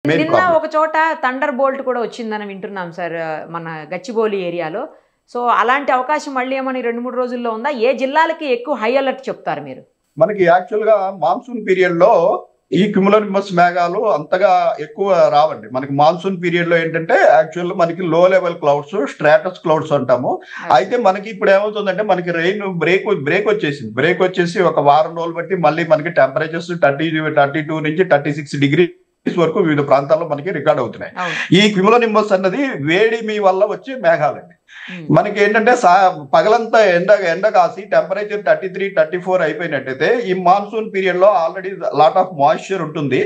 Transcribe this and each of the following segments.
Main నిన్న problem. ఒక చోట థండర్ బోల్ట్ కూడా వచ్చిందని వింటున్నాం సార్. మన గచ్చిబౌలి ఏరియాలో. సో, అలాంటి అవకాశం మళ్ళీ ఏమన్నా ఈ 2, 3 రోజుల్లో ఉందా? ఏ జిల్లాలకి ఎక్కువ హై అలర్ట్ చెప్తారు మీరు? మనకి యాక్చువల్‌గా మాన్సూన్ పీరియడ్‌లో ఈ క్యుములోనింబస్ మేఘాలు అంతగా ఎక్కువ రావండి. మనకి మాన్సూన్ పీరియడ్‌లో ఏంటంటే యాక్చువల్‌గా మనకి లో లెవెల్ క్లౌడ్స్, స్ట్రాటస్ క్లౌడ్స్ అంటాము. అయితే మనకి ఇప్పుడు ఏమవుతుందంటే మనకి రెయిన్ బ్రేక్ వచ్చేసింది. బ్రేక్ వచ్చేసి ఒక వారం రోజులు బట్టి మళ్ళీ మనకి టెంపరేచర్స్ 32 నుంచి 36 డిగ్రీస్ వరకు వివిధ ప్రాంతాల్లో మనకి రికార్డ్ అవుతున్నాయి. అవును. ఈ క్యుములోనింబస్ అన్నది వేడిమి వల్ల వచ్చే మేఘాలండి. హ్మ్. మనకి ఏంటంటే పగలంతా ఎండ కాసి టెంపరేచర్ 33, 34 అయిపోయినట్టయితే ఈ మాన్సూన్ పీరియడ్ లో ఆల్రెడీ లాట్ ఆఫ్ మాయిశ్చర్ ఉంటుంది.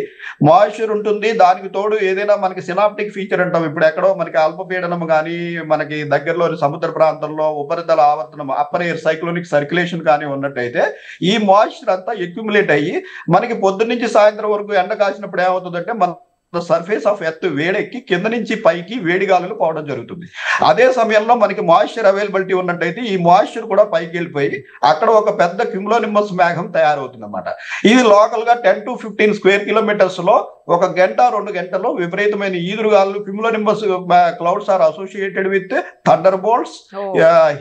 దానికి తోడు ఏదైనా మనకి సినాప్టిక్ ఫీచర్ అంటాం. ఇప్పుడు ఎక్కడో మనకి అల్పపీడనం కానీ మనకి దగ్గరలోని సముద్ర ప్రాంతంలో ఉపరితల ఆవర్తనం అప్పర్ ఎయిర్ సైక్లోనిక్ సర్క్యులేషన్ కానీ ఉన్నట్టయితే ఈ మాయిశ్చర్ అంతా అక్యుములేట్ అయ్యి మనకి పొద్దున్న నుంచి సాయంత్రం వరకు ఎండ కాసినప్పుడు ఏమవుతుందంటే మన సర్ఫేస్ ఆఫ్ ఎర్త్ వేడెక్కి కింద నుంచి పైకి వేడి గాలులు పోవడం జరుగుతుంది. అదే సమయంలో మనకి మాయిశ్చర్ అవైలబిలిటీ ఉన్నట్టయితే ఈ మాయిశ్చర్ కూడా పైకి వెళ్ళిపోయి అక్కడ ఒక పెద్ద క్యుములోనింబస్ మేఘం తయారవుతుంది అన్నమాట. ఇది లోకల్ గా 10 to 15 స్క్వేర్ కిలోమీటర్స్ లో 1 గంట 2 గంటల్లో విపరీతమైన ఈదురుగాలు cumulonimbus clouds are associated with thunderbolts,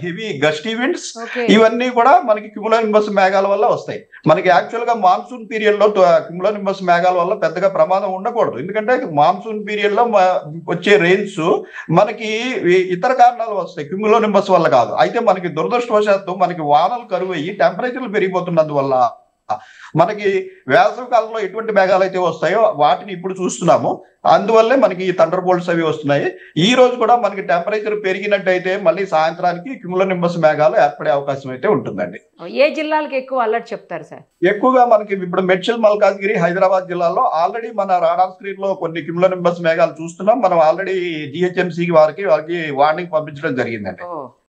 heavy gusty winds. ఇవన్నీ కూడా మనకి క్యుములోనింబస్ మేఘాల వల్ల వస్తాయి. మనకి యాక్చువల్ గా మాన్సూన్ పీరియడ్ లో క్యుములోనింబస్ మేఘాల వల్ల పెద్దగా ప్రమాదం ఉండకూడదు. ఎందుకంటే మాన్సూన్ పీరియడ్ లో వచ్చే రెయిన్స్ మనకి ఇతర కారణాలు వస్తాయి, క్యుములోనింబస్ వల్ల కాదు. అయితే మనకి దురదృష్టవశాత్తు మనకి వానలు కరువయ్యి టెంపరేచర్లు పెరిగిపోతున్నందువల్ల మనకి వేసవి కాలంలో ఎటువంటి మేఘాలు అయితే వస్తాయో వాటిని ఇప్పుడు చూస్తున్నాము. అందువల్లే మనకి ఈ థండర్ బోల్ట్స్ అవి వస్తున్నాయి. ఈ రోజు కూడా మనకి టెంపరేచర్ పెరిగినట్టయితే మళ్ళీ సాయంత్రానికి క్యుములోనింబస్ మేఘాలు ఏర్పడే అవకాశం అయితే ఉంటుందండి. ఏ జిల్లాలకు ఎక్కువ అలర్ట్ చెప్తారు సార్? ఎక్కువగా మనకి ఇప్పుడు మేడ్చల్, మల్కాజ్గిరి, హైదరాబాద్ జిల్లాలో ఆల్రెడీ మన రాడార్ స్క్రీన్ లో కొన్ని క్యుములోనింబస్ మేఘాలు చూస్తున్నాం. మనం ఆల్రెడీ GHMC వారికి వార్నింగ్ పంపించడం జరిగిందండి.